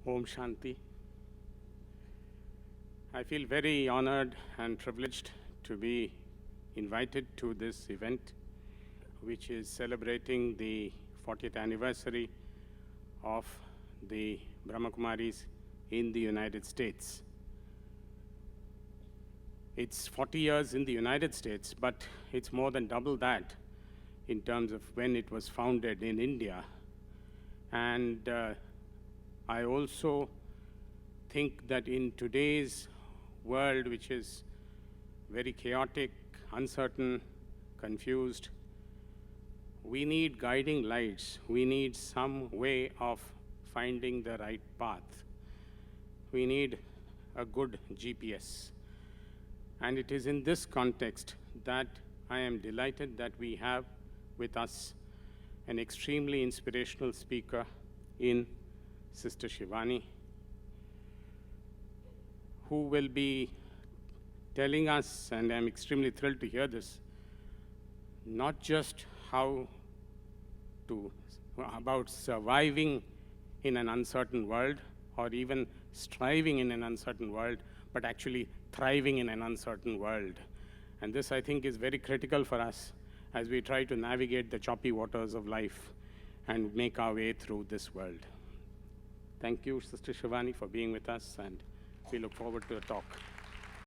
Om Shanti. I feel very honored and privileged to be invited to this event, which is celebrating the 40th anniversary of the Brahma Kumaris in the United States. It's 40 years in the United States, but it's more than double that in terms of when it was founded in India. And I also think that in today's world, which is very chaotic, uncertain, confused, we need guiding lights. We need some way of finding the right path. We need a good GPS. And it is in this context that I am delighted that we have with us an extremely inspirational speaker in Sister Shivani, who will be telling us, and I'm extremely thrilled to hear this, not just about surviving in an uncertain world or even striving in an uncertain world, but actually thriving in an uncertain world. And this, I think, is very critical for us as we try to navigate the choppy waters of life and make our way through this world. Thank you, Sister Shivani, for being with us, and we look forward to the talk.